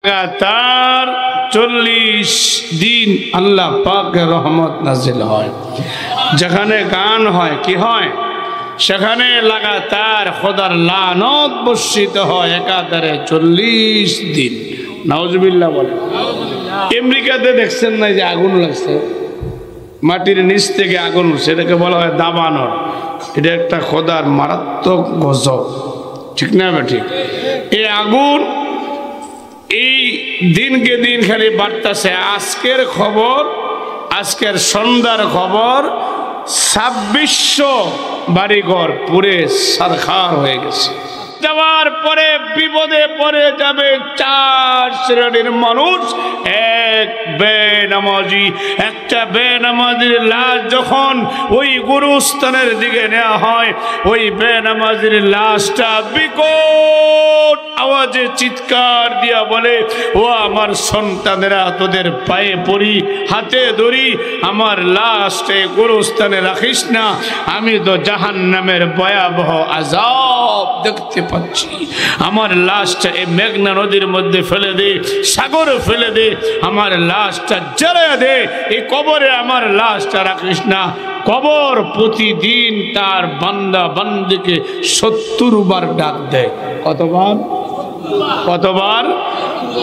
লাগাতার 40 দিন আল্লাহ পাকের রহমত নাজিল হয়। যেখানে গান হয় কি হয়, সেখানে লাগাতার খোদার লানত বর্ষিত হয় একাধারে 40 দিন। নাউজুবিল্লাহ বলে। আমেরিকাতে দেখছেন না যে আগুন লাগছে, মাটির নিচ থেকে আগুন উঠছে, এটাকে বলা হয় দাবানল। এটা একটা খোদার মারাত্মক গজব, ঠিক না ঠিক? এই আগুন এই দিনকে দিন খালি বাড়তেছে। আজকের খবর, আজকের সন্ধ্যার খবর, 2600 বাড়িঘর পুরে সারখার হয়ে গেছে। যাওয়ার পরে বিপদে পড়ে যাবে 4 শ্রেণীর মানুষ। এক বেনামাজি, একটা বেনামাজির লাশ যখন ওই গুরুস্থানের দিকে নেওয়া হয়, ওই বেনামাজির লাশটা বিকট আওয়াজে চিৎকার দিয়া বলে, ও আমার সন্তানেরা, তোদের পায়ে পড়ি, হাতে ধরি, আমার লাশটা গুরুস্থানে রাখিস না, আমি তো জাহান্নামের ভয়াবহ আযাব দেখতে পাচ্ছি। আমার লাশটা এই মেঘনা নদীর মধ্যে ফেলে দে, সাগরে ফেলে দে, আমার লাশটা জ্বালিয়ে দে, এই কবরে আমার লাশটা রাখিস না। কবর প্রতিদিন তার বান্দা বান্দিকে 70 বার ডাক দেয়। কতবার? কতবার?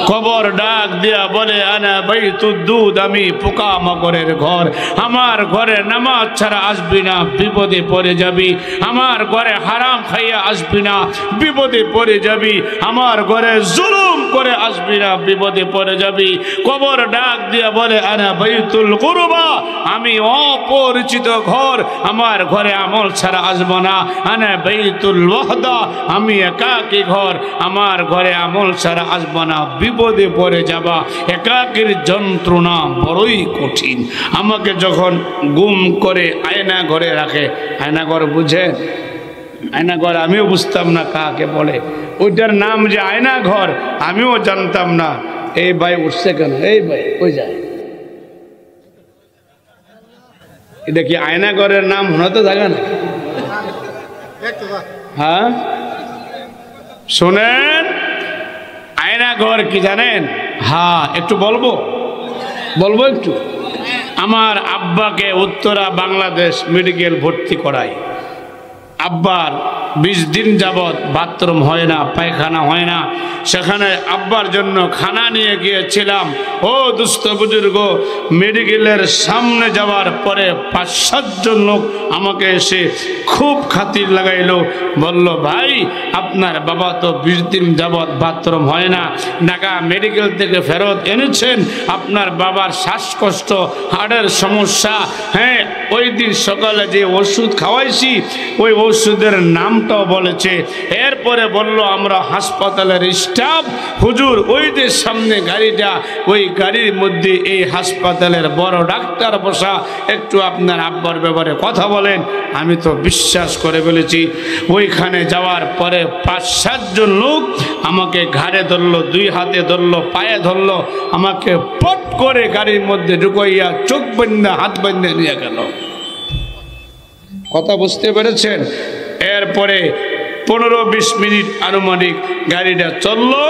কবর ডাক দিয়া বলে, আনা বাইতুদ দুদ, আমি পোকামাকড়ের ঘর, আমার ঘরে নামাজ ছাড়া আসবি না, বিপদে পড়ে যাবি। আমার ঘরে হারাম খাইয়া আসবি না, বিপদে পড়ে যাবি। আমার ঘরে জুলুম করে আসবি না, বিপদে পড়ে যাবি। কবর ডাক দিয়া বলে, আনা বাইতুল গুরবা, আমি অপরিচিত ঘর, আমার ঘরে আমল ছাড়া আসবো না। আনা বাইতুল ওয়াহদা, আমি একাকী ঘর, আমার ঘরে আমল ছাড়া আসবো না, বিপদে পড়ে যাবা। একাকীর যন্ত্রণা বড়ই কঠিন। আমাকে যখন গুম করে আয়না ঘরে রাখে, আয়না ঘর বুঝে? আয়না ঘর আমিও বুঝতাম না কাকে বলে, ওইটার নাম যে আয়না ঘর আমিও জানতাম না। এই ভাই উঠছে কেন? এই ভাই কই যায়? এটা কি আয়না ঘরের নাম হতে থাকে না? হ্যাঁ শোনেন, আয়না ঘর কি জানেন? হ্যাঁ একটু বলবো একটু। আমার আব্বাকে উত্তরা বাংলাদেশ মেডিকেল ভর্তি করাই। আব্বার 20 দিন যাবৎ বাথরুম হয় না, পায়খানা হয় না। সেখানে আব্বার জন্য খানা নিয়ে গিয়েছিলাম। ও দুস্থ বুজুর্গ, মেডিকেলের সামনে যাওয়ার পরে 5-7 জন লোক আমাকে এসে খুব খাতির লাগাইলো, বলল, ভাই আপনার বাবা তো 20 দিন যাবৎ বাথরুম হয় না, ঢাকা মেডিকেল থেকে ফেরত এনেছেন, আপনার বাবার শ্বাসকষ্ট, হার্টের সমস্যা। হ্যাঁ, ওই দিন সকালে যে ওষুধ খাওয়াইছি ওই ওষুধের নামটাও বলেছে। এরপরে বলল, আমরা হাসপাতালের স্টাফ, হুজুর ওই যে সামনে গাড়িটা, ওই গাড়ির মধ্যে এই হাসপাতালের বড় ডাক্তার বসা, একটু আপনার আব্বার ব্যাপারে কথা বলেন। আমি তো বিশ্বাস করে বলেছি। ওইখানে যাওয়ার পরে 5-7 জন লোক আমাকে ঘাড়ে ধরলো, 2 হাতে ধরলো, পায়ে ধরলো, আমাকে পট করে গাড়ির মধ্যে ঢুকাইয়া চোখ বান্ধা হাত বান্ধা নিয়ে গেল। কথা বুঝতে পেরেছেন? এরপরে 15-20 মিনিট আনুমানিক গাড়িটা চললো।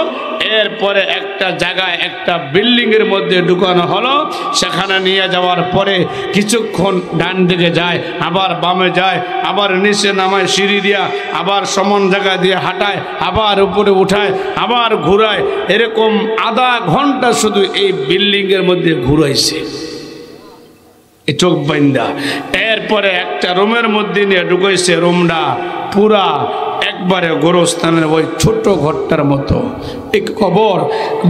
এরপরে একটা জায়গায়, একটা বিল্ডিং এর মধ্যে ঢুকানো হলো। সেখানে নিয়ে যাওয়ার পরে কিছুক্ষণ ডান দিকে যায়, আবার বামে যায়, আবার নিচে নামায় সিঁড়ি দিয়া, আবার সমান জায়গা দিয়ে হাঁটায়, আবার উপরে উঠায়, আবার ঘুরায়। এরকম আধা ঘন্টা শুধু এই বিল্ডিং এর মধ্যে ঘুরাইছে চোখ বাইন্দা। এরপরে একটা রুমের মধ্যে নিয়ে ঢুকাইছে। রুমটা পুরা একবারে গোরস্থানের ওই ছোট ঘরটার মতো। এই খবর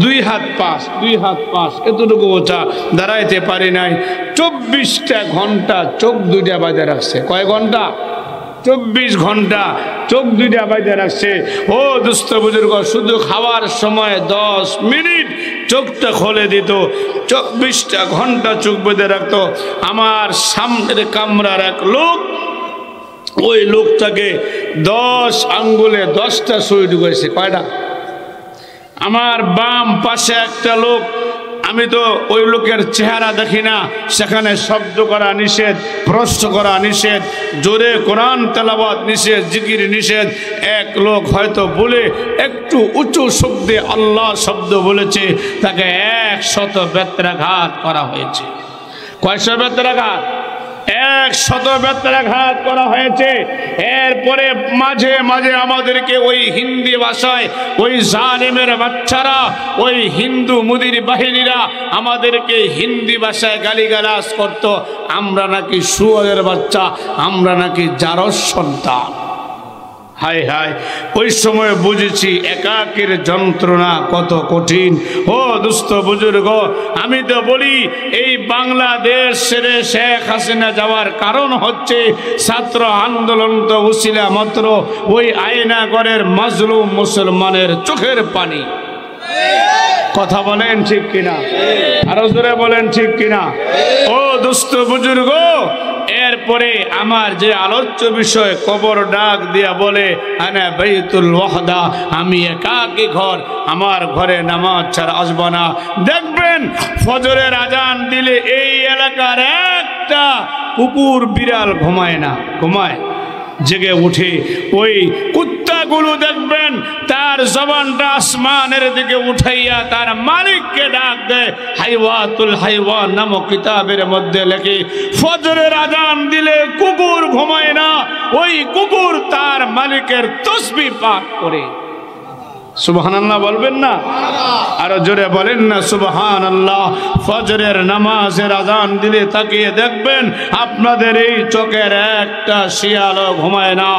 2 হাত পাশ এতটুকু ওচা, দাঁড়াইতে পারি নাই। 24টা ঘন্টা চোখ 2টা বাজে রাখছে। কয় ঘন্টা? 24 ঘন্টা চোখ 2টা বাজে রাখছে। ও দুস্থ বুজুর্গ, শুধু খাওয়ার সময় 10 মিনিট চোখটা খুলে দিত, 24টা ঘন্টা চোখ বেঁধে রাখতো। আমার সামনের কামরার এক লোক, ওই লোকটাকে 10 আঙ্গুলে 10টা সুই ঢুকেছে। কয়টা? আমার বাম পাশে একটা লোক, আমি তো ওই লোকের চেহারা দেখি না, সেখানে শব্দ করা নিষেধ, প্রশ্ন করা নিষেধ, জোরে কোরআন তেলাওয়াত নিষেধ, জিকির নিষেধ। এক লোক হয়তো বলে একটু উঁচু শব্দে আল্লাহ শব্দ বলেছে, তাকে 100 বেত্রাঘাত করা হয়েছে। কয়শো বেত্রাঘাত? 100 বেত্রাঘাত করা হয়েছে। এরপরে মাঝে মাঝে আমাদেরকে ওই হিন্দি ভাষায় ওই জালেমের বাচ্চারা, ওই হিন্দু মুদির বাহিনীরা আমাদেরকে হিন্দি ভাষায় গালিগালাজ করত, আমরা নাকি শুয়োরের বাচ্চা, আমরা নাকি জারজ সন্তান। হায় হায়, ওই সময় বুঝেছি একাকীর যন্ত্রণা কত কঠিন। ও দুস্থ বুজুর্গ, আমি তো বলি এই বাংলাদেশ ছেড়ে শেখ হাসিনা যাওয়ার কারণ হচ্ছে ছাত্র আন্দোলন তো উসিলা মাত্র ওই আয়নাগরের মাজলুম মুসলমানের চোখের পানি। কথা বলেন ঠিক কিনা? আরো জোরে বলেন ঠিক কিনা? ও দুস্থ বুজুর্গ, এরপরে আমার যে আলোচ্য বিষয়, কবর ডাক দিয়া বলে আনা বাইতুল ওয়াহদা, আমি একাকী ঘর, আমার ঘরে নামাজ ছাড়া আসবো না। দেখবেন ফজরের আজান দিলে এই এলাকার একটা কুকুর বিড়াল ঘুমায় না, ঘুমায় জেগে উঠে। ওই কুত্তাগুলো দেখবেন তার জবানটা আসমানের দিকে উঠাইয়া তার মালিককে ডাক দেয়। হাইওয়াতুল হাইওয়ান নামক কিতাবের মধ্যে লেখে, ফজরের আজান দিলে কুকুর ঘুমায় না, ওই কুকুর তার মালিকের তসবিহ পাঠ করে। সুবহানাল্লাহ বলবেন না? আরো জোরে বলেন না সুবহানাল্লাহ। ফজরের নামাজের আজান দিলে তাকিয়ে দেখবেন আপনাদের এই চোখের একটা শিয়ালও ঘুমায় না,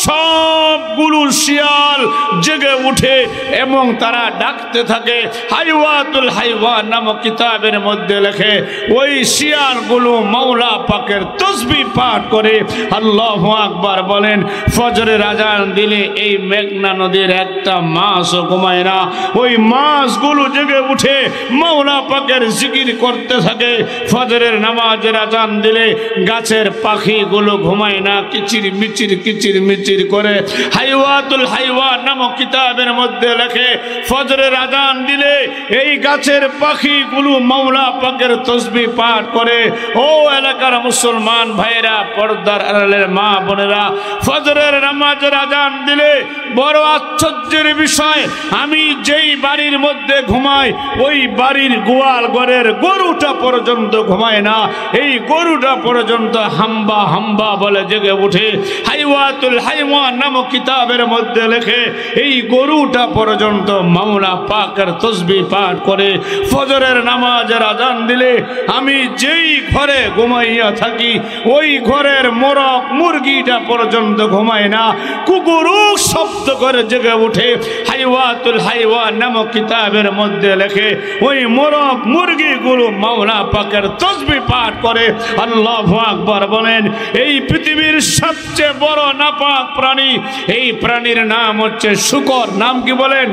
সবগুলো শিয়াল জেগে উঠে এবং তারা ডাকতে থাকে। হাইওয়াতুল হাইওয়ান নামক কিতাবের মধ্যে লেখে, ওই শিয়ালগুলো মাওলা পাকের তসবিহ পাঠ করে আল্লাহু আকবার বলেন। ফজরের আজান দিলে এই মেঘনা নদীর একটা মাছ ঘুমায় না, ওই মাছগুলো জেগে উঠে মাওলা পাকের জিকির করতে থাকে। ফজরের নামাজের আজান দিলে গাছের পাখিগুলো ঘুমায় না, কিচির মিচির কিচির মিচির করে। হাইওয়াতুল হাইওয়ান নামক কিতাবের মধ্যে লেখে, ফজরের আজান দিলে এই গাছের পাখিগুলো মাওলা পাকের তসবিহ পাঠ করে। ও এলাকার মুসলমান ভাইরা, পর্দার আড়ালের মা বোনেরা, ফজরের নামাজের আজান দিলে বড় আশ্চর্যের বিষয়, আমি যেই বাড়ির মধ্যে ঘুমাই ওই বাড়ির গোয়াল ঘরের গরুটা পর্যন্ত ঘুমায় না, এই গরুটা পর্যন্ত হাম্বা হাম্বা বলে জেগে উঠে। হাইওয়াতুল হাইওয়ান নামক কিতাবের মধ্যে লেখে, এই গরুটা পর্যন্ত মাওলা পাকের তসবিহ পাঠ করে। ফজরের নামাজের আজান দিলে আমি যেই ঘরে ঘুমাইয়া থাকি ওই ঘরের মোরগ মুরগিটা পর্যন্ত ঘুমায় না, কুকুরও শব্দ করে জেগে উঠে। হাইওয়াতুল হাইওয়ান নামক কিতাবের মধ্যে লেখে, ওই মোরগ মুরগিগুলো মাওলা পাকের তসবিহ পাঠ করে। আল্লাহু আকবার বলেন। এই পৃথিবীর সবচেয়ে বড় নাপাক প্রাণী, এই প্রাণীর নাম হচ্ছে শূকর। নাম কি বলেন?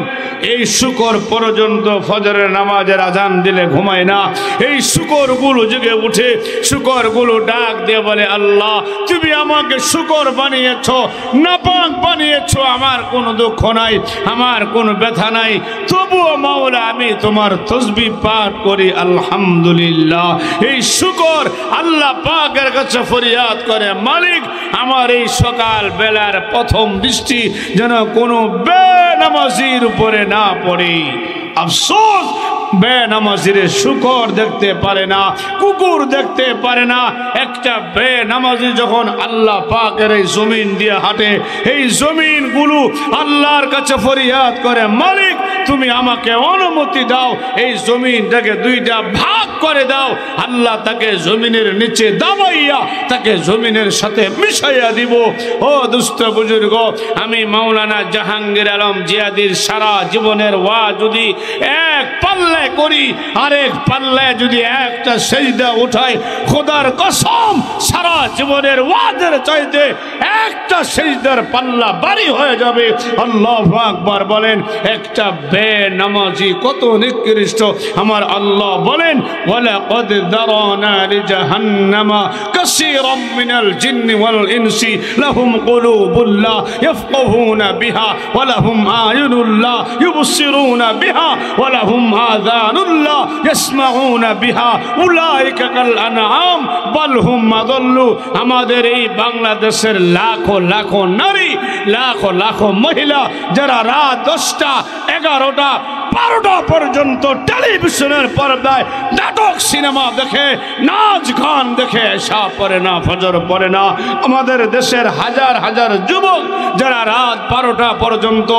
এই শূকর পর্যন্ত ফজরের নামাজের আজান দিলে ঘুমায় না, এই শূকরগুলো জেগে উঠে। শূকরগুলো ডাক দিয়ে বলে, আল্লাহ তুমি আমাকে শূকর বানিয়েছো, নাপাক বানিয়েছো, আমার কোনো দুঃখ নাই, আমার কোনো ব্যথা নাই, তবুও মাওলা আমি তোমার তসবিহ পাঠ করি আলহামদুলিল্লাহ। এই শূকর আল্লাহ পাকের কাছে ফরিয়াদ করে, মালিক আমার এই সকাল বেলার প্রথম দৃষ্টি যেন কোনো বেনামাজির উপরে না পড়ে। আফসোস, বেনামাজির শূকর দেখতে পারে না, কুকুর দেখতে পারে না। একটা বেনামাজি যখন আল্লাহ পাকের এই জমিন দিয়ে হাঁটে, এই জমিনগুলো আল্লাহর কাছে ফরিয়াদ করে, মালিক তুমি আমাকে অনুমতি দাও, এই জমিনটাকে দুইটা ভাগ করে দাও। আল্লাহ তাকে জমিনের নিচে দাবাইয়া তাকে জমিনের সাথে মিশাইয়া দিব। ও দুস্থ বুজুর্গ, আমি মাওলানা জাহাঙ্গীর আলম জিয়াদির সারা জীবনের ওয়াজ যদি এক পাল্লায় করি, আরেক পাল্লায় যদি একটা সেজদা উঠাই, খোদার কসম সারা জীবনের ওয়াজের চাইতে একটা সেজদার পাল্লা ভারী হয়ে যাবে। আল্লাহু আকবার বলেন। একটা বেনামাজি কত নিকৃষ্ট। আমার আল্লাহ বলেন ওয়ালাকাদ দারানা লিজাহান্নামা কাসীরাম মিনাল জিন্নি ওয়াল ইনসি লাহুম কুলুবুল লা ইয়াফকাহুনা বিহা ওয়া লাহুম আয়ুনুল লা ইউবসিরুনা বিহা ওয়া লাহুম আযানুল লা ইয়াসমাউনা বিহা উলাইকা কাল আনআম বাল হুম আযাল্লু। আমাদের এই বাংলাদেশের লাখো লাখো নারী, লাখো লাখো মহিলা যারা রাত 10টা 11টা 12টা পর্যন্ত টেলিভিশনের পর্দায় নাটক সিনেমা দেখে, নাচ গান দেখে, এশা পড়ে না, ফজর পড়ে না। আমাদের দেশের হাজার হাজার যুবক যারা রাত 12টা পর্যন্ত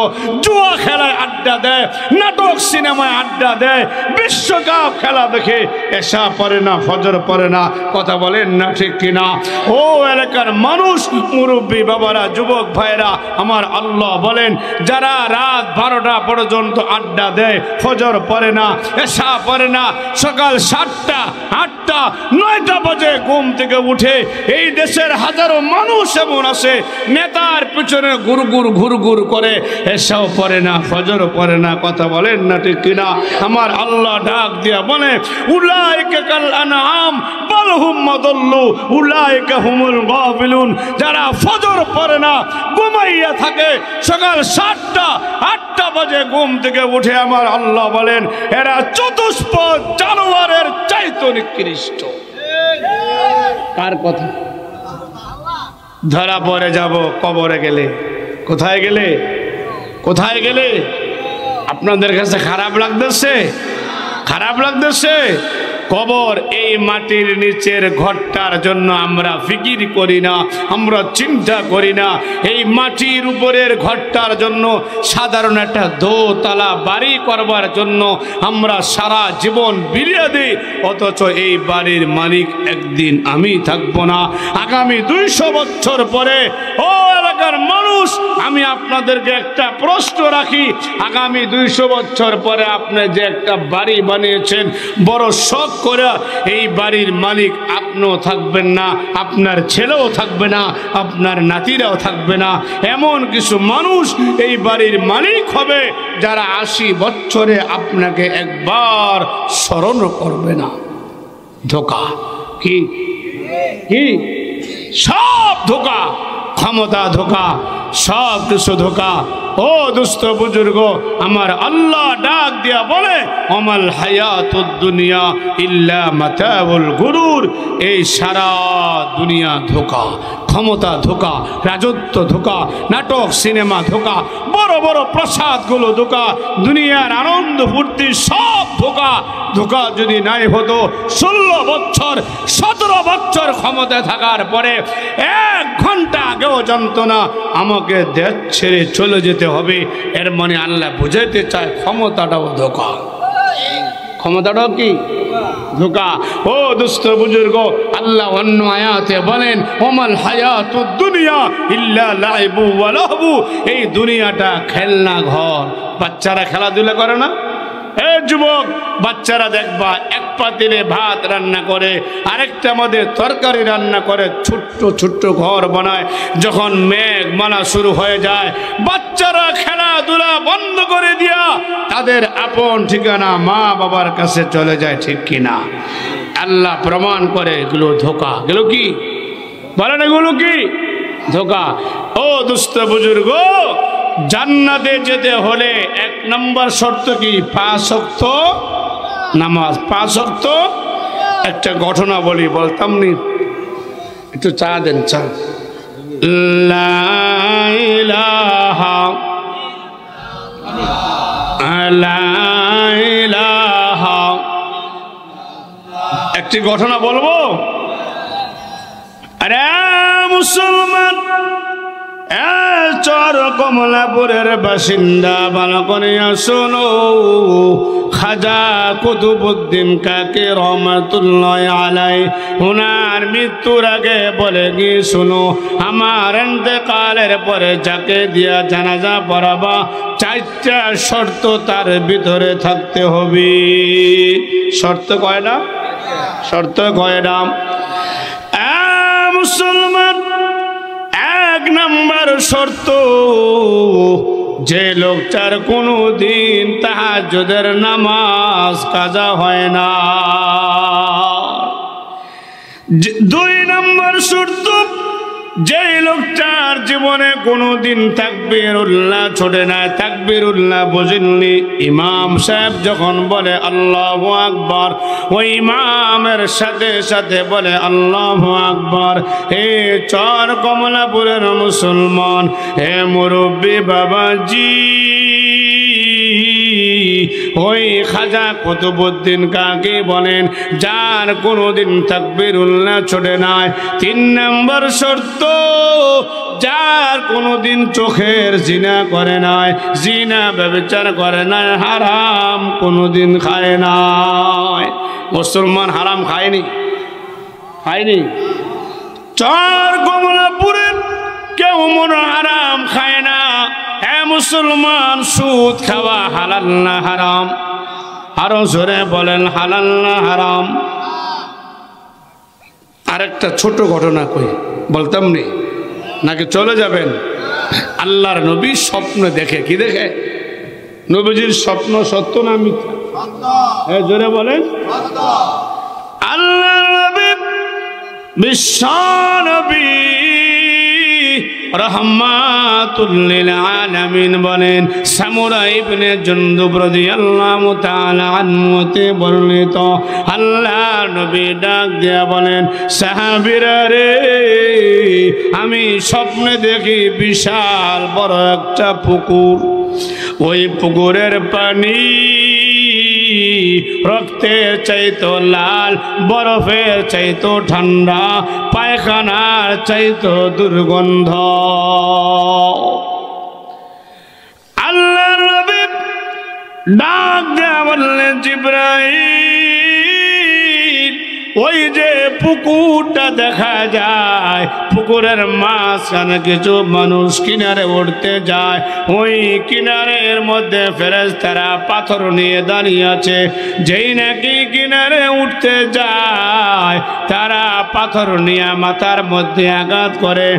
জুয়া খেলায় আড্ডা দেয়, নাটক সিনেমায় আড্ডা দেয়, বিশ্বকাপ খেলা দেখে, এশা পড়ে না, ফজর পড়ে না। কথা বলেন না ঠিক কিনা? ও এলাকার মানুষ, মুরব্বী বাবারা, যুবক ভাইরা, আমার আল্লাহ বলেন যারা রাত 12টা পর্যন্ত আড্ডা দেয়, ফজর পড়ে না, এশা পড়ে না, সকাল 7টা 8টা 9টা বাজে ঘুম থেকে উঠে, এই দেশের হাজারো মানুষ এমন আছে নেতার পিছনে ঘুরঘুর করে, এশাও পড়ে না, ফজর পড়ে না। কথা বলেন না ঠিক কিনা? আমার আল্লাহ ডাক দিয়া বলে উলাইকা কাল আনআম বাল হুম আযাল্লু উলাইকা হুমুল গাফিলুন। যারা ফজর পড়ে না, ঘুমাইয়া থাকে, সকাল 7টা 8টা বাজে ঘুম থেকে উঠে, আমার আল্লাহ বলেন এরা চতুষ্পদ জানোয়ারের চাইতে নিকৃষ্ট। কার কথা? ধরা পড়ে যাব কবরে গেলে। কোথায় গেলে? কোথায় গেলে? আপনাদের কাছে খারাপ লাগতেছে? খারাপ লাগতেছে? কবর এই মাটির নিচের ঘরটার জন্য আমরা ফিকির করি না, আমরা চিন্তা করি না। এই মাটির উপরের ঘরটার জন্য, সাধারণ একটা দোতলা বাড়ি করবার জন্য আমরা সারা জীবন বিলিয়ে দিই, অথচ এই বাড়ির মালিক একদিন আমি থাকবো না। আগামী 200 বছর পরে ও এলাকার মানুষ, আমি আপনাদেরকে একটা প্রশ্ন রাখি, আগামী 200 বছর পরে আপনি যে একটা বাড়ি বানিয়েছেন বড় শখ করে, এই বাড়ির মালিক আপনিও থাকবেন না, আপনার ছেলেও থাকবে না, আপনার নাতিরাও থাকবে না। এমন কিছু মানুষ এই বাড়ির মালিক হবে যারা 80 বছরে আপনাকে একবার স্মরণ করবে না। ধোঁকা। কি কি? সব ধোঁকা, ক্ষমতা ধোঁকা, সব কিছু ধোঁকা। ও দুস্থ বুজুর্গ, আমার আল্লাহ ডাক দিয়া বলে আমাল হায়াতুদ দুনিয়া ইল্লা মাতাউল গুরুর। এই সারা দুনিয়া ধোঁকা, ক্ষমতা ধোঁকা, রাজত্ব ধোঁকা, নাটক সিনেমা ধোঁকা, বড় বড় প্রসাদগুলো ধোঁকা, দুনিয়ার আনন্দ ফুর্তি সব ধোঁকা। ধোঁকা যদি নাই হতো 16 বছর 17 বছর ক্ষমতায় থাকার পরে 1 ঘন্টা আগেও জানতো না আমাকে দেশ ছেড়ে চলে যেতে হবে। এর মানে আল্লাহ বুঝাইতে চায় ক্ষমতাটাও ধোঁকা। ক্ষমতাটাও কি? ধোঁকা। ও দুস্থ বুজুর্গ, আল্লাহ অন্য আয়াতে বলেন ওমাল হায়াতুদ দুনিয়া ইল্লা লাইবু ওয়া লাহবু। এই দুনিয়াটা খেলনা ঘর। বাচ্চারা খেলাধুলা করে না? যুবক বাচ্চারা দেখবা এক পাতিলে ভাত রান্না করে, আরেকটা মধ্যে তরকারি রান্না করে, ছোট্ট ছোট্ট ঘর বানায়। যখন মেঘ মানা শুরু হয়ে যায়, বাচ্চারা খেলাধুলা বন্ধ করে দিয়া তাদের আপন ঠিকানা মা বাবার কাছে চলে যায়। ঠিক কিনা? আল্লাহ প্রমাণ করে এগুলো ধোঁকা। এগুলো কি বলেন? এগুলো কি ধোঁকা। ও দুস্থ বুজুর্গ, জান্নাতে যেতে হলে 1 নম্বর শর্ত কি? 5 ওয়াক্ত নামাজ। 5 ওয়াক্ত। একটা ঘটনা বলি, বলতাম নি? একটু চা দেন, চা। লা ইলাহা লা ইলাহা। একটি ঘটনা বলবো। আরে মুসলমান, চর কমলাপুরের বাসিন্দা বালকনিয়া শোনো, খাজা কুতুবউদ্দিন কাকে রহমাতুল্লাহ আলাইহি ওনার মৃত্যুর আগে বলে গিয়ে শোনো, আমার ইন্তেকালের পরে যাকে দিয়া জানাজা পড়াবা 4টা শর্ত তার ভিতরে থাকতে হবে। শর্ত কয়টা? শর্ত কয়টা? মুসলমান, 1 নম্বর শর্ত, যে লোকটার কোনো দিন তাহাজ্জুদের নামাজ কাজা হয় না। 2 নম্বর শর্ত, যে লোকটার জীবনে কোনোদিন তাকবীরুল্লাহ ছোটে না, তাকবীরুল্লাহ বোঝেননি, ইমাম সাহেব যখন বলে আল্লাহু আকবার, ওই ইমামের সাথে সাথে বলে আল্লাহু আকবার। হে চর কমলাপুরের মুসলমান, হে মুরব্বী বাবাজি, ওই খাজা কুতুবউদ্দিন কাকে বলেন? যার কোনোদিন তাকবীরুল্লাহ ছোটে নাই। 3 নম্বর শর্ত, যার কোনোদিন চোখের জিনা করে নাই, জিনা ব্যভিচার করে নাই, হারাম কোনোদিন খায় নাই। মুসলমান হারাম খায়নি, খায়নি। চর কমলাপুরের কেউ মনে হারাম খায় না। হ্যাঁ মুসলমান, সুদ খাওয়া হালাল না হারাম? আরো জোরে বলেন, হালাল না হারাম? আরেকটা ছোট ঘটনা কই, বলতাম নি নাকি চলে যাবেন? আল্লাহর নবী স্বপ্ন দেখে। কি দেখে? নবীজির স্বপ্ন সত্য না মিথ্যা? হ্যাঁ জোরে বলেন। আল্লাহর নবী বিশ্ব নবী রহমাতুল লিল আলামিন বলেন, সামুরা ইবনে জুনদুব রাদিয়াল্লাহু তাআলা আনহু তে বর্ণিত, আল্লাহর নবী ডাক দিয়া বলেন, সাহাবীরা রে, আমি স্বপ্নে দেখি বিশাল বড় একটা পুকুর। ওই পুকুরের পানি রক্তের চাইতো লাল, বরফের চাইতো ঠান্ডা, পায়খানার চাইতো দুর্গন্ধ। আল্লাহর নবী ডাক দেয়া বললেন, জিবরাইল, ওই যে পুকুরটা দেখা যায়, পুকুরের মাঝখানে কিছু মানুষ কিনারে উঠতে যায়। ওই কিনারের মধ্যে ফেরেশতারা পাথর নিয়ে দাঁড়িয়ে আছে। যেই নাকি কিনারে উঠতে যায়, তারা পাথর নিয়ে মাথার মধ্যে আঘাত করে,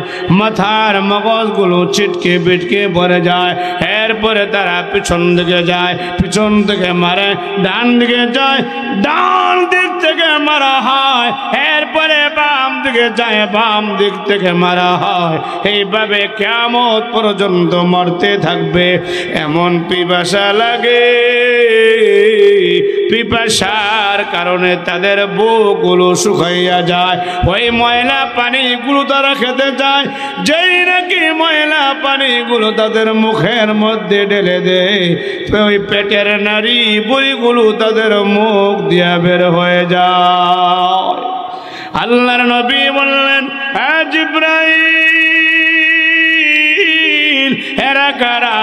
মাথার মগজগুলো ছিটকে বিটকে পড়ে যায়। এরপরে তারা পিছন দিকে যায়, পিছন থেকে মারে, ডান দিকে যায়, ডান দিক থেকে মারা হয়। এরপরে বাম দিকে যায়, বাম দিক থেকে মারা হয়। এইভাবে কিয়ামত পর্যন্ত মরতে থাকবে। এমন পিপাসা লাগে, পিপাসার কারণে তাদের বুকগুলো শুকাইয়া যায়। ওই ময়লা পানিগুলো তারা খেতে যায়। যেই নাকি ময়লা পানিগুলো তাদের মুখের মধ্যে ঢেলে দেয়, ওই পেটের নাড়ি বুড়িগুলো তাদের মুখ দিয়া বের হয়ে যায়। আল্লাহর নবী বললেন, জিবরাইল, এরা কারা?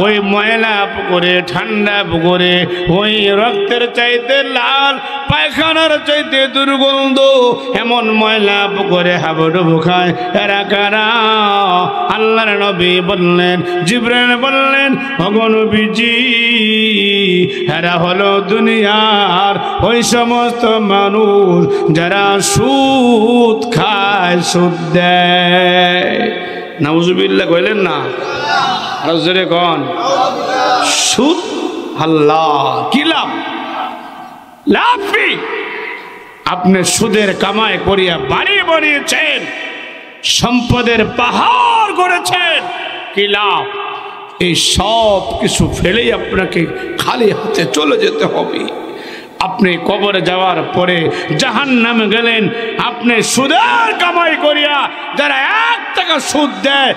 ওই ময়লা পুকুরে, ঠান্ডা পুকুরে, ওই রক্তের চাইতে লাল, পায়খানার চাইতে দুর্গন্ধ, এমন ময়লা পুকুরে হাবুডুবু খায়। এরা কারা? আল্লাহর নবী বললেন, জিবরাইল বললেন, ওগো নবীজি, এরা হলো দুনিয়ার ওই সমস্ত মানুষ যারা সুদ খায়, সুদ দেয়। নাউজুবিল্লাহ কইলেন না? রাজরে কোন সুদ? আল্লাহ কি লাভ? লাভি আপনি সুদের কামাই করিয়া বাড়ি বানিয়েছেন, সম্পদের পাহাড় গড়েছেন, কি লাভ? এই সব কিছু ফেলেই আপনাকে খালি হাতে চলে যেতে হবে। আপনি কবরে যাওয়ার পরে জাহান্নামে গেলেন, আপনি সুদের কামাই করিয়া যারা 1 টাকা সুদ দেয়,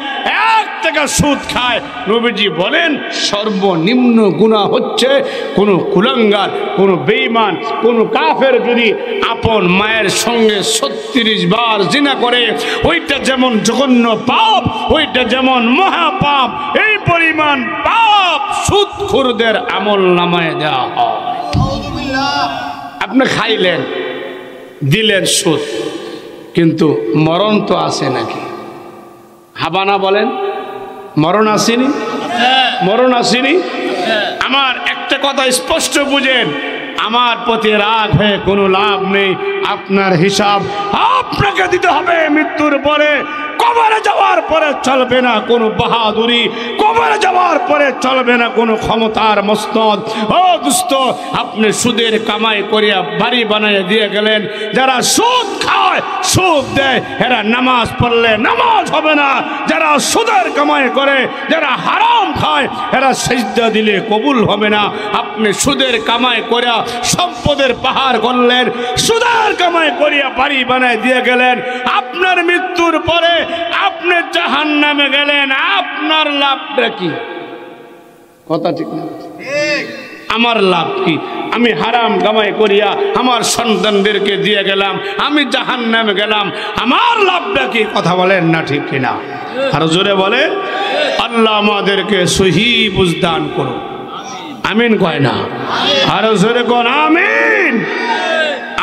1 টাকা সুদ খায়, নবীজি বলেন সর্বনিম্ন গুনাহ হচ্ছে কোনো কুলাঙ্গার, কোনো বেঈমান, কোনো কাফের যদি আপন মায়ের সঙ্গে 36 বার জিনা করে, ওইটা যেমন জঘন্য পাপ, ওইটা যেমন মহাপাপ, এই পরিমাণ পাপ সুদখোরদের আমল নামায় দেওয়া হয়। আপনি খাইলেন, দিলেন সুদ, কিন্তু মরণ তো আছে নাকি? হাবানা বলেন, মরণ আসেনি? মরণ আসেনি? আমার একটা কথা স্পষ্ট বুঝেন, আমার প্রতি রাগ হয়ে কোনো লাভ নেই। আপনার হিসাব আপনাকে দিতে হবে মৃত্যুর পরে। কবরে যাওয়ার পরে চলবে না কোনো বাহাদুরি, কবরে যাওয়ার পরে চলবে না কোনো ক্ষমতার মসনদ। ও দোস্ত, আপনি সুদের কামাই করিয়া বাড়ি বানাইয়া দিয়ে গেলেন। যারা সুদ খায়, সুদ দেয়, এরা নামাজ পড়লে নামাজ হবে না। যারা সুদের কামাই করে, যারা হারাম খায়, এরা সিজদা দিলে কবুল হবে না। আপনি সুদের কামাই করিয়া সম্পদের পাহাড় করলেন, সুদের কামাই করিয়া বাড়ি বানায় দিয়ে গেলেন। আপনার মৃত্যুর পরে আপনি জাহান্নামে গেলেন, আপনার লাভটা কি? কথা ঠিক না? আমার লাভ কি? আমি হারাম কামাই করিয়া আমার সন্তানদেরকে দিয়ে গেলাম, আমি জাহান্নামে গেলাম, আমার লাভটা কি? কথা বলেন না ঠিক কিনা? আরো জোরে বলে। আল্লাহ আমাদেরকে সহি বুঝদান করুন। আমিন কয় না? আরো জোরে কোন আমিন।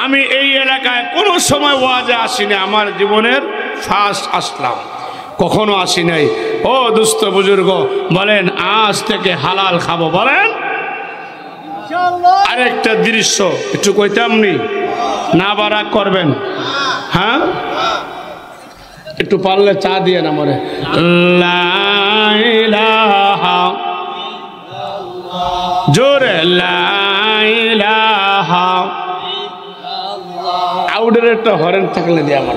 আমি এই এলাকায় কোনো সময় ওয়াজে আসিনি, আমার জীবনের ফার্স্ট আসলাম, কখনো আসি নাই। ও দুস্থ বুজুর্গ, বলেন আজ থেকে হালাল খাবো, বলেন। আরেকটা দৃশ্য একটু কইতাম নি, না বারাক করবেন? হ্যাঁ, একটু পারলে চা দিয়ে না মরে। লা ইলাহা, জোরে লা ইলাহা। আউটের একটা হরেন থাকলে দিয়ে আমার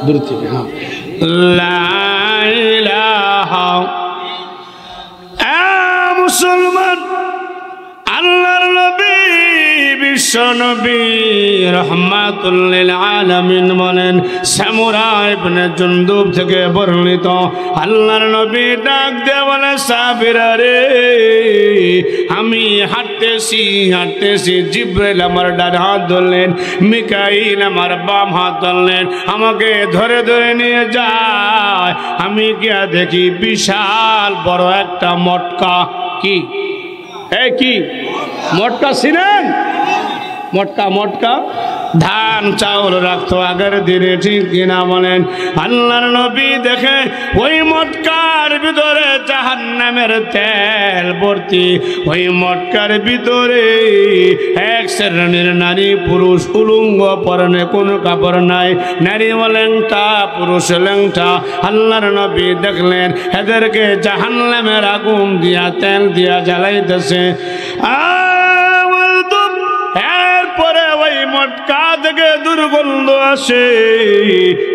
দূর থেকে। হ্যাঁ, লা ইলাহা। মুসলমান, আল্লাহর নবী বিশ্ব নবী রাহমাতুল লিল আলামিন বলেন, সামুরা ইবনে জুনদুব থেকে বর্ণিত, আল্লাহর নবী ডাক দিয়ে বলে, সাহাবীরা রে, আমি হাঁটতেছি হাঁটতেছি, জিবরাইল আমার ডান হাত ধরলেন, মিকাইল আমার বাম হাত ধরলেন, আমাকে ধরে ধরে নিয়ে যায়। আমি গিয়া দেখি বিশাল বড় একটা মটকা। কি কি মটকা ছিলেন? মটকা, মটকা ধান চাউল রাখতো আগের দিনে, ঠিক কিনা বলেন? আল্লাহর নবী দেখে ওই মটকার ভিতরে জাহান্নামের তেল ভর্তি। ওই মটকার ভিতরে এক শ্রেণীর নারী পুরুষ উলঙ্গ, পরনে কোনো কাপড় নাই, নারী ল্যাংটা, পুরুষ ল্যাংটা। আল্লাহর নবী দেখলেন এদেরকে জাহান্নামের আগুন দিয়া, তেল দিয়া জ্বালাইতেছে। এরপরে ওই মটকা থেকে দুর্গন্ধ আসে,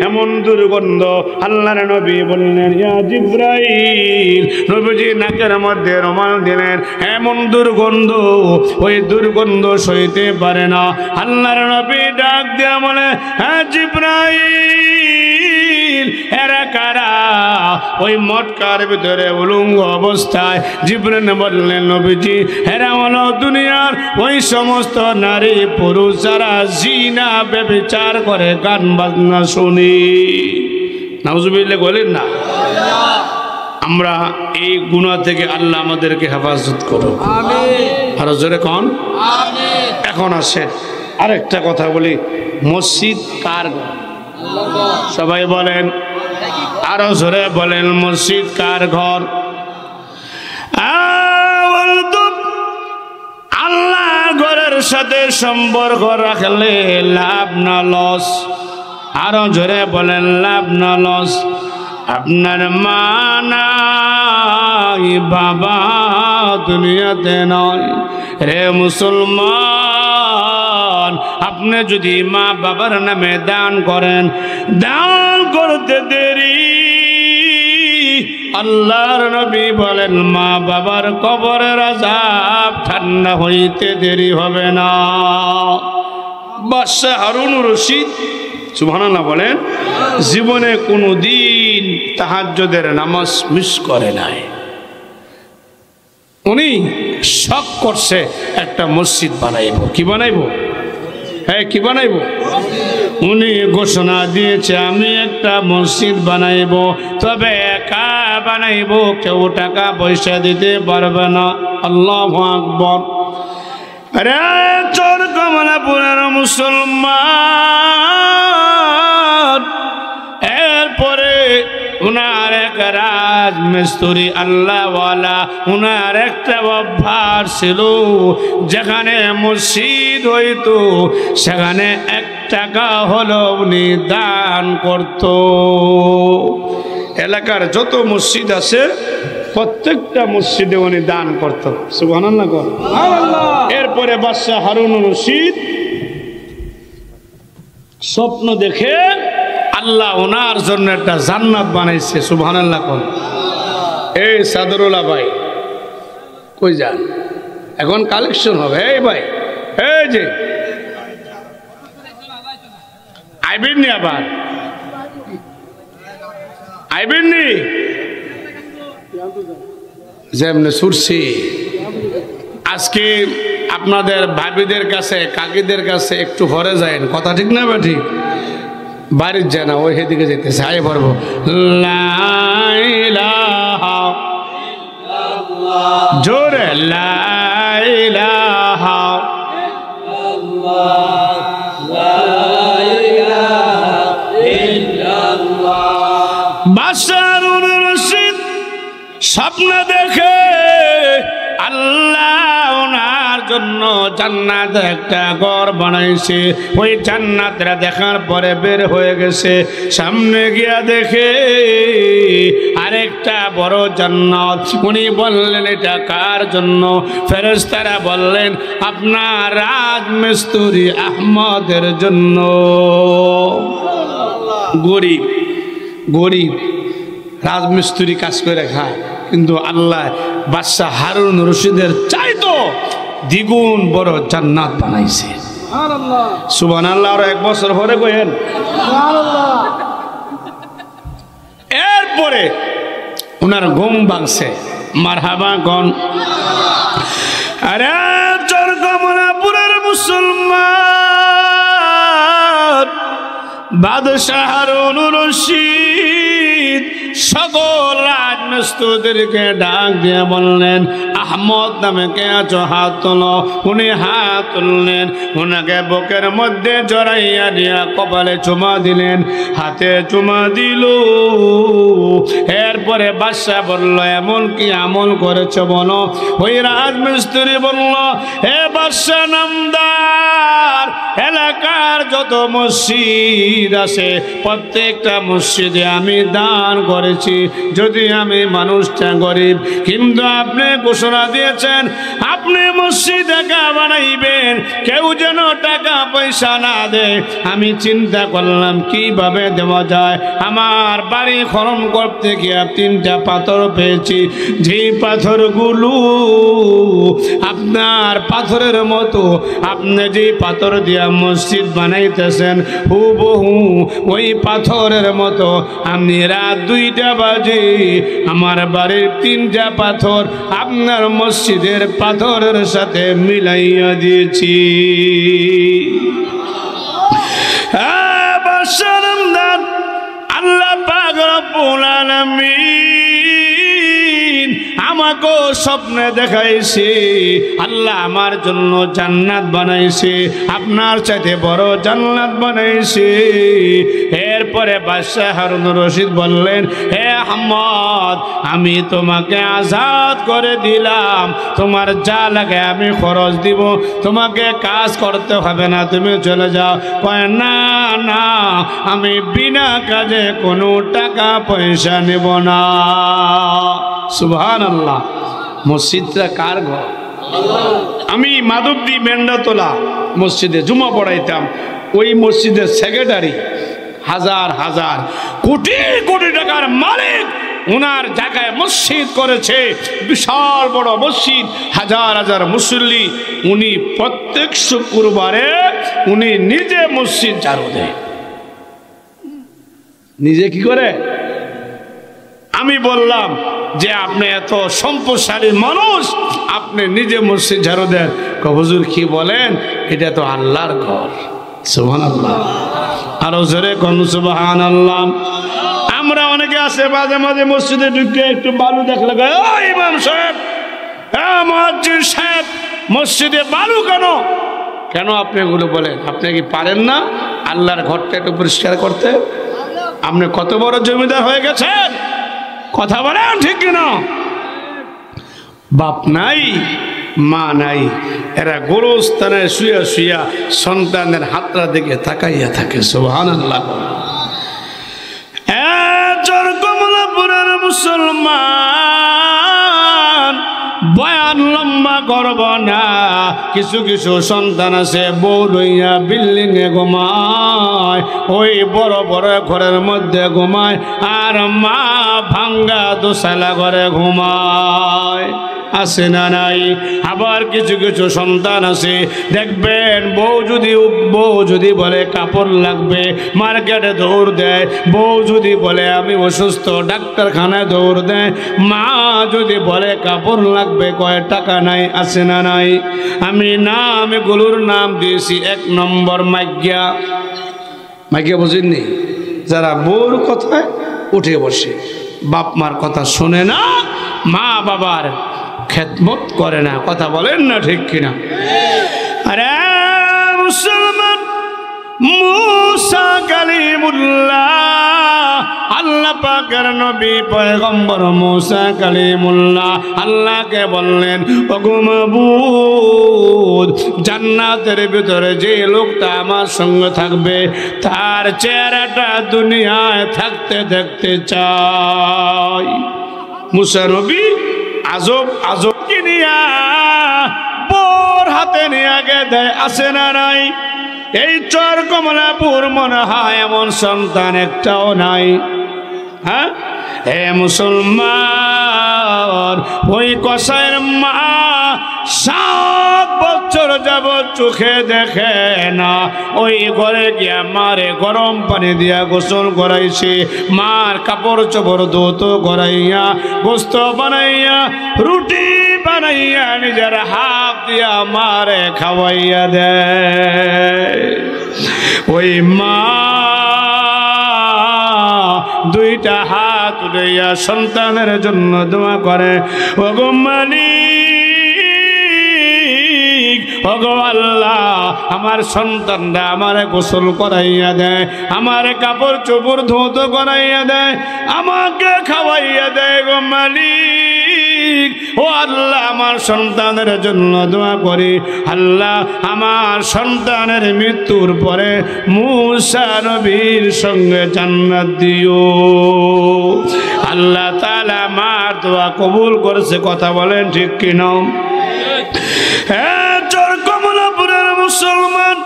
এমন দুর্গন্ধ। আল্লাহর নবী বললেন, ইয়া জিবরাইল। নবীজি নাকের মধ্যে রুমাল দিলেন, এমন দুর্গন্ধ, ওই দুর্গন্ধ সইতে পারে না। আল্লাহর নবী ডাক দিয়ে বলে, হ্যাঁ জিবরাইল, এরা কারা? ওই মটকার ভিতরে উলঙ্গ অবস্থায়। জিবরাইল বললেন, নবীজি, এরা হলো দুনিয়ার ওই সমস্ত নারী পুরুষ যারা জিনা ব্যভিচার করে, গান বাজনা শুনি। নাউজুবিল্লাহ বলেন না? আমরা এই গুনাহ থেকে আল্লাহ আমাদেরকে হেফাজত করুন। আমিন। আর জোরে কোন আমিন। এখন আসেন আরেকটা কথা বলি, মসজিদ কার ঘর? সবাই বলেন, আরো জোরে বলেন, মসজিদ কার ঘর? আল্লাহ ঘরের সাথে সম্পর্ক রাখলে লাভ না লস? আরো জোরে বলেন, লাভ না লস? আপনার মা নাই, বাবা দুনিয়াতে নয় রে মুসলমান। আপনি যদি মা বাবার নামে দান করেন, দান করতে দেরি, আল্লাহর নবী বলেন, মা বাবার কবরের আযাব ঠান্ডা হইতে দেরি হবে না। বাদশাহ হারুন রশিদ সুবহানাল্লাহ বলেন, জীবনে কোনো দিন তাহাজ্জুদের নামাজ মিস করে নাই। উনি শখ করছে একটা মসজিদ বানাইব। কি বানাইব? হ্যাঁ, কি বানাইব? উনি ঘোষণা দিয়েছে, আমি একটা মসজিদ বানাইব, তবে একা বানাইব, কেউ টাকা পয়সা দিতে পারবে না। আল্লাহু আকবার। আরে চোর কমলাপুরের মুসলমান, এরপরে উনার এক রাজমিস্ত্রি আল্লাহওয়ালা, উনার একটা অভ্যাস ছিল, যেখানে মসজিদ হইতো সেখানে একটা টাকা হলো উনি দান করত। এলাকার যত মসজিদ আছে প্রত্যেকটা মসজিদে উনি দান করত। সুবহানাল্লাহ। এরপরে বাদশাহ হারুন রশিদ স্বপ্ন দেখে আল্লাহ ওনার জন্য একটা জান্নাত বানাইছে। সুবহানাল্লাহ। এই সাদরুল্লাহ ভাই কই যান? এখন কালেকশন হবে। এই ভাই, এই যে আইবেন নি, আবার আইবেন নি, যেমনি ছুটছি আজকে আপনাদের ভাবিদের কাছে কাকিদের কাছে একটু ঘরে যায়েন, কথা ঠিক না বা ঠিক? বাড়ির যায় না, ওই সেদিকে যেতেছে। আয় পড়বো লা ইলাহা ইল্লাল্লাহ, জোরে লা ইলাহা ইল্লাল্লাহ, লা ইলাহা ইল্লাল্লাহ। বাদশাহ হারুন রশিদ স্বপ্ন দেখে আল্লাহ ওনার জন্য জান্নাত একটা ঘর বানাইছে। ওই জান্নাতটা দেখার পরে বের হয়ে গেছে, সামনে গিয়া দেখে আরেকটা বড় জান্নাত। উনি বললেন এটা কার জন্য? ফেরেশতারা বললেন আপনার রাজমিস্ত্রি আহমদের জন্য। গরিব গরিব রাজমিস্ত্রি কাজ করে খায়, কিন্তু আল্লাহ বাদশাহ হারুন রশিদের চাইতো দ্বিগুণ বড় জান্নাত বানাইছে। সুবহানাল্লাহ। আর 1 বছর পরে কইেন এরপরে ওনার ঘুম ভাঙছে। মারহাবা কোন? আরে চরকমনাপুরের মুসলমান বাদশাহ হারুন রশিদ সকল রাজমিস্ত্রিদেরকে ডাক দিয়ে বললেন আহমদ নামে কে আছো, হাত তোলো। উনি হাত তুললেন, ওনাকে বুকের মধ্যে জড়াইয়া দিয়া কপালে চুমা দিলেন, হাতে চুমা দিল। এরপরে বাদশাহ বলল এমন কি আমল করেছো বলো? ওই রাজমিস্ত্রি বলল হে বাদশাহ নামদার, এলাকার যত মসজিদ আছে প্রত্যেকটা মসজিদে আমি দান করেছি। যদি আমি মানুষটা গরিব, কিন্তু আপনি ঘোষণা দিয়েছেন আপনি মসজিদ একা বানাইবেন, কেউ যেন টাকা পয়সা না দেয়। আমি চিন্তা করলাম কিভাবে দেওয়া যায়। আমার বাড়ি খনন করতে গিয়ে 3টা পাথর পেয়েছি, যে পাথরগুলো আপনার পাথরের মতো। আপনি যে পাথর দিয়া মসজিদ বানাইতেছেন হুবহু ওই পাথরের মতো আমি রাত 2টা বাজে আমার বাড়ির 3টা পাথর আপনার মসজিদের পাথরের সাথে মিলাইয়া দিয়েছি। আল্লাহ পাক রব্বুল আলামিন আমাকে স্বপ্নে দেখাইছে আল্লাহ আমার জন্য জান্নাত বানাইছে, আপনার চাইতে বড় জান্নাত বানাইছে। এরপরে বাদশাহ হারুন রশিদ বললেন হে আহমদ, আমি তোমাকে আজাদ করে দিলাম, তোমার যা লাগে আমি খরচ দিব, তোমাকে কাজ করতে হবে না, তুমি চলে যাও। কয় না না, আমি বিনা কাজে কোনো টাকা পয়সা নেব না। সুবহানাল্লাহ। মসজিদটা কার ঘর? আমি মাধবদী মেন্ডাতলা মসজিদে জুমা পড়াইতাম। ওই মসজিদের সেক্রেটারি হাজার হাজার কোটি কোটি টাকার মালিক, ওনার জায়গায় মসজিদ করেছে, বিশাল বড় মসজিদ, হাজার হাজার মুসল্লি। উনি প্রত্যেক শুক্রবারে উনি নিজে মসজিদ ঝাড়ু দেয়। নিজে কি করে? আমি বললাম যে আপনি এত সম্পদশালী মানুষ, আপনি নিজে মসজিদ ঝাড়ু দেন। হুজুর কি বলেন, এটা তো আল্লাহর ঘর। সুবহানাল্লাহ। আরো জোরে কোন সুবহানাল্লাহ। আমরা অনেকে আছে মাঝে মাঝে মসজিদে ঢুকে একটু বালু দেখলে ও ইমাম সাহেব, মুয়াজ্জিন সাহেব, মসজিদে বালু কেন? কেন আপনি এগুলো বলেন? আপনি কি পারেন না আল্লাহর ঘরটা একটু পরিষ্কার করতে? আপনি কত বড় জমিদার হয়ে গেছেন, কথা বলেন ঠিক কিনা? বাপ নাই, মা নাই, এরা গোরস্থানে শুয়া শুয়া সন্তানের হাতটা দিকে তাকাইয়া থাকে। সুবহানাল্লাহ। কমলাপুরের মুসলমান বয়ান লম্বা করব না, কিছু কিছু সন্তান আছে বউ লইয়া বিল্ডিং এ ঘুমায়, ওই বড় বড় ঘরের মধ্যে ঘুমায়, আর মা ভাঙ্গা দোসালা ঘরে ঘুমায়। আছে না নাই? আবার কিছু কিছু সন্তান আছে দেখবেন বউ যদি বলে কাপড় লাগবে মার্কেটে দৌড় দেয়, বউ যদি বলে আমি অসুস্থ ডাক্তারখানায় দৌড় দেয়, মা যদি বলে কাপড় লাগবে কয় টাকা নাই। আছে না নাই? আমি গুলোর নাম দিয়েছি 1 নম্বর মাইজ্ঞা। মাইজ্ঞা বুঝেননি? যারা বউর কথায় উঠে বসে, বাপ মার কথা শোনে না, মা বাবার খেদমত করে না। কথা বলেন না ঠিক কিনা? আরে মুসলমান, মুসা কালিমুল্লাহ, আল্লাহ পাকের নবী পয়গম্বর মুসা কালিমুল্লাহ আল্লাহকে বললেন, ওগো মাবুদ, জান্নাতের ভিতরে যে লোকটা আমার সঙ্গে থাকবে তার চেহারাটা দুনিয়ায় থাকতে দেখতে চাই। মুসা নবী আজব আজব কিনিয়া বোর হাতে নিয়ে আগে দেয়। আছে না নাই? এই চর কমলাপুর মনে হয় এমন সন্তান একটাও নাই। হ্যাঁ, হে মুসলমান, ওই কসাইয়ের মা 7 বছর যাব চোখে দেখে না, ওই ঘরে গিয়া মারে গরম পানি দিয়া গোসল করাইছে, মার কাপড় চোপড় ধুতো করাইয়া, গোস্ত বানাইয়া, রুটি বানাইয়া নিজের হাত দিয়া মারে খাওয়াইয়া দেয়। ওই মা 2টা হাত উঠাইয়া সন্তানের জন্য দোয়া করে, ওগো মালিক, ওগো আল্লাহ, আমার সন্তানরা আমারে গোসল করাইয়া দেয়, আমারে কাপড় চোপড় ধুতো করাইয়া দেয়, আমাকে খাওয়াইয়া দেয় গো মালিক। ও আল্লাহ, আমার সন্তানের জন্য দোয়া করি, আল্লাহ আমার সন্তানের মৃত্যুর পরে মুসা নবীর সঙ্গে জান্নাত দিও। আল্লাহ তাআলা আমার দোয়া কবুল করেছে। কথা বলেন ঠিক কিনা? হ্যাঁ, চর কমলাপুরের মুসলমান,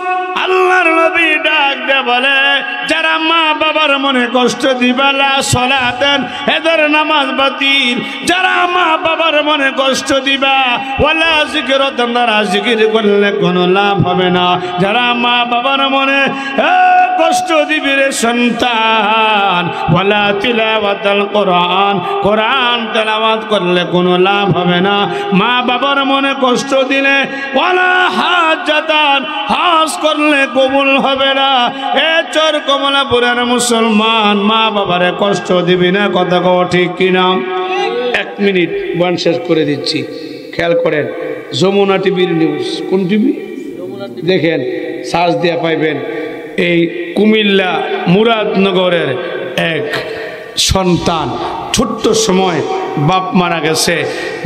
আল্লাহর নবী ডাক দে বলে, যারা মা বাবার মনে কষ্ট দিবা লা সলাতেন, এদের নামাজ বাতিল। যারা মা বাবার মনে কষ্ট দিবা ওয়ালা জিকিরাতান, তারা জিকির করলে কোনো লাভ হবে না। যারা মা বাবার মনে কষ্ট দিবি রে সন্তান, ওয়ালা তিলাওয়াতাল কোরআন, কোরআন তেলাওয়াত করলে কোনো লাভ হবে না। মা বাবার মনে কষ্ট দিলে ওয়ালা হাজাতান, হজ করলে কবুল হবে না। এ চর কমলাপুরের মুসলমান, মা বাবারে কষ্ট দিবি না। কথা কও ঠিক কিনা? 1 মিনিট বয়ান শেষ করে দিচ্ছি, খেয়াল করেন। যমুনা টিভির নিউজ। কোন টিভি? দেখেন, সার্চ দিয়ে পাইবেন। এই কুমিল্লা মুরাদনগরের এক সন্তান, ছোট্ট সময় বাপ মারা গেছে,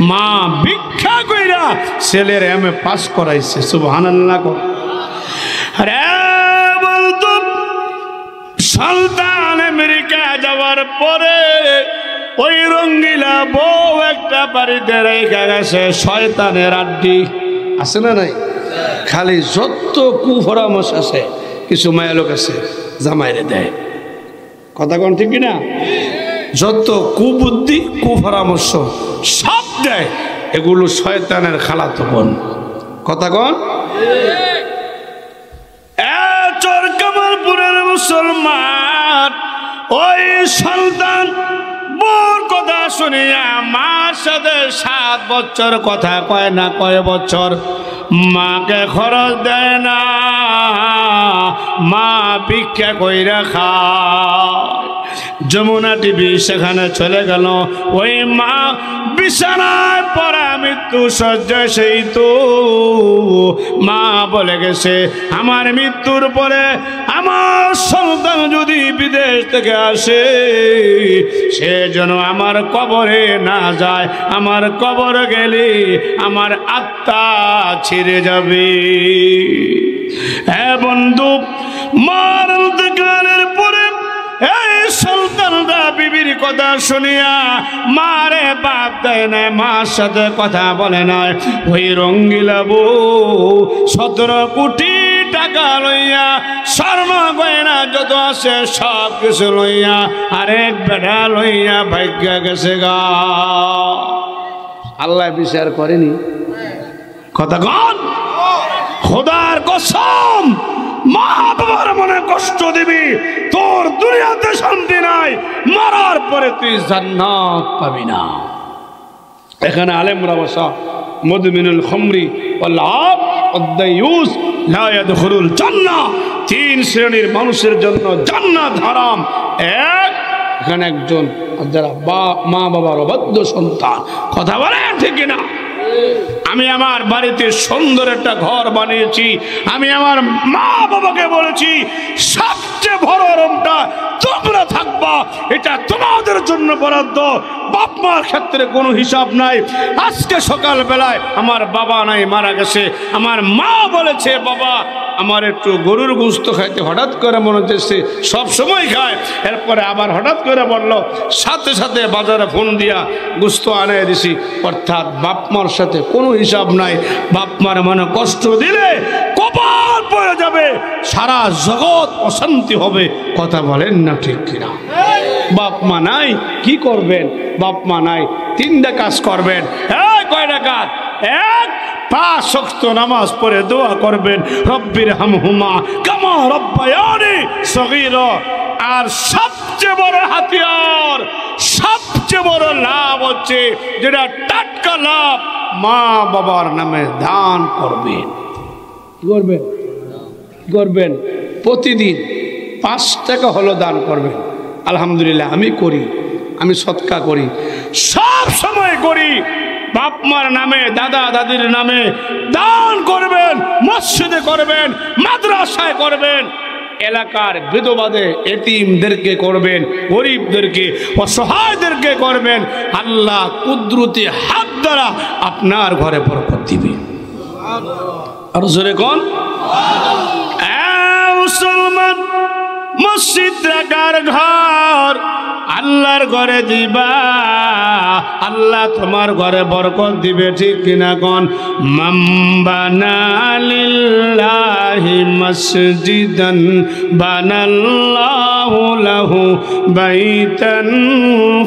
মা ভিক্ষা কইরা ছেলের এমএ পাস করাইছে। সুবহানাল্লাহ। আরে বলতো, সন্তান আমেরিকা যাওয়ার পরে ওই রঙ্গিলা বউ একটা বাড়িতে রেখে গেছে। শয়তানের আড্ডি। আছে না নাই? খালি যত কুপরামর্শ আছে, কিছু মায়া লোক আছে জামাইরে দেয়। কথা কোন ঠিক কিনা? যত কুবুদ্ধি কুপরামর্শ সব দেয়, এগুলো শয়তানের খালাতো বোন। কথা কোন? চর কমলপুরের মুসলমান, ওই সন্তান বোর কথা শুনিয়া মার সাথে 7 বছর কথা কয় না, কয় বছর মাকে খরচ দেয় না, মা ভিক্ষা কইরা খায়। যমুনা টিভি সেখানে চলে গেল। ওই মা বিছানায় পড়া মৃত্যু শয্যায়, সেই তো মা বলে গেছে আমার মৃত্যুর পরে আমার সন্তান যদি বিদেশ থেকে আসে সে যেন আমার কবরে না যায়, আমার কবর গেলে আমার আত্মা ছিঁড়ে যাবে। হ্যাঁ বন্ধু, মার ইন্তেকালের পরে এই সন্তানরা বিবির কথা শুনিয়া মারে বাপ দেয় না, মার সাথে কথা বলে না। ওই রঙ্গিলা বউ 17 কোটি টাকা লইয়া স্বর্ণ গয়না যত আছে সব কিছু লইয়া আরেক বেটা লইয়া ভাগ্য গেছে গা। আল্লাহ বিচার করেনি? কথা কন, খোদার কসম, মা বাবার মনে কষ্ট দিবি, তোর দুনিয়াতে শান্তি নাই, মরার পরে তুই জান্নাত পাবি না। এখানে আলেমরা বসা, মুদমিনুল খামরি ওয়াল আব ওয়াদ-দায়ুস লা ইয়াদখুলুল জান্নাহ, 3 শ্রেণীর মানুষের জন্য জান্নাত হারাম। এক, এখানে একজন যারা মা বাবার অবাধ্য সন্তান। কথা বলে ঠিক কিনা? আমি আমার বাড়িতে সুন্দর একটা ঘর বানিয়েছি, আমি আমার মা বাবাকে বলেছি সবচেয়ে বড় রুমটা তোমরা থাকবা, এটা তোমাদের জন্য বরাদ্দ, বাপ মার ক্ষেত্রে কোনো হিসাব নাই। আজকে সকাল বেলায় আমার বাবা নাই, মারা গেছে, আমার মা বলেছে বাবা আমার একটু গরুর গোশত খাইতে হঠাৎ করে মনে হচ্ছে, সব সময় খায়, এরপরে আবার হঠাৎ করে বলল, সাথে সাথে বাজারে ফোন দিয়া গোশত আনাই দিছি। অর্থাৎ বাপ মার সাথে কোনো হিসাব নাই, বাপ মার মনে কষ্ট দিলে কপাল পড়ে যাবে, সারা জগৎ অশান্তি হবে। কথা বলেন না ঠিক কিনা? বাপ মা নাই কি করবেন? বাপ মা নাই 3টা কাজ করবেন। কয়টা কাজ? এক, 5 ওয়াক্ত নামাজ পড়ে দোয়া করবেন, রব্বির হামহুমা কামা রব্বায়ানি সগীরা। আর সবচেয়ে বড় হাতিয়ার, সবচেয়ে বড় লাভ হচ্ছে যেটা টাটকা লাভ, মা বাবার নামে দান করবেন। করবেন করবেন প্রতিদিন 5 টাকা হলো দান করবেন। আলহামদুলিল্লাহ আমি করি, আমি সদকা করি, সব সময় করি। বাপ মার নামে, দাদা দাদির নামে দান করবেন, মসজিদে করবেন, মাদ্রাসায় করবেন, এলাকার বিধবাদের এতিমদেরকে করবেন, গরিবদেরকে অসহায়দেরকে করবেন। আল্লাহ কুদরতি হাত দ্বারা আপনার ঘরে বরকত দিবে। আর জোরে কোন মুসলমান, মসজিদ রাখার ঘর আল্লাহর ঘরে দিবা, আল্লাহ তোমার ঘরে বরকত দিবে, ঠিক কিনা কোন? মান বানা লিল্লাহি মসজিদান বানাল্লাহু লাহু বাইতান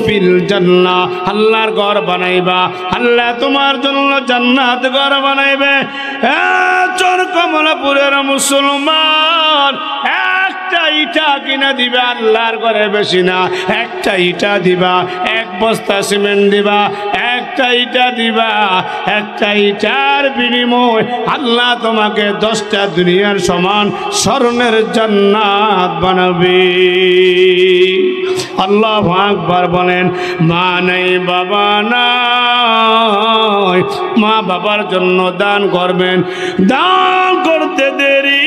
ফিল জান্নাহ। আল্লাহর ঘর বানাইবা, আল্লাহ তোমার জন্য জান্নাত ঘর বানাইবে। চরকমলাপুরের মুসলমান একটা ইটা কিনা দিবা আল্লাহর ঘরে, বেশি না, একটা ইটা দিবা, 1 বস্তা সিমেন্ট দিবা, একটা ইটা দিবা, একটা ইটার বিনিময় আল্লাহ তোমাকে 10টা দুনিয়ার সমান স্বর্ণের জান্নাত বানাবে। আল্লাহু আকবার বলেন। মা নাই বাবা নাই, মা বাবার জন্য দান করবেন। দান করতে দেরি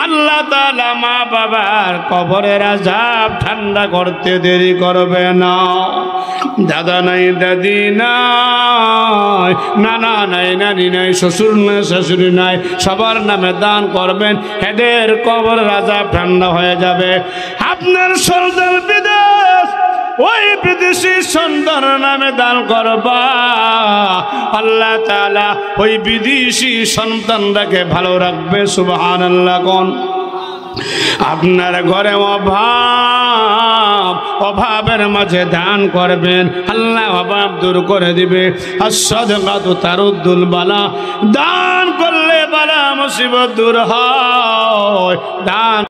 আল্লাহ তাআলা মা বাবার কবরের আযাব ঠান্ডা করতে দেরি করবে না। দাদা নাই, দাদি নাই, নানা নাই, নানি নাই, শ্বশুর নাই, শাশুড়ি নাই, সবার নামে দান করবেন, এদের কবরের আযাব ঠান্ডা হয়ে যাবে। আপনার সন্তান বিদেশ, ওই বিদেশি সন্তানের নামে দান করবা, আল্লাহ তাআলা ওই বিদেশি সন্তানটাকে ভালো রাখবে। সুবহানাল্লাহ কোন। আপনার ঘরে অভাবের মাঝে দান করবেন, আল্লাহ অভাব দূর করে দিবে। আস-সাদাকাতু তারুদ্দুল বালা, দান করলে বালা মুসিবত দূর হয়। দান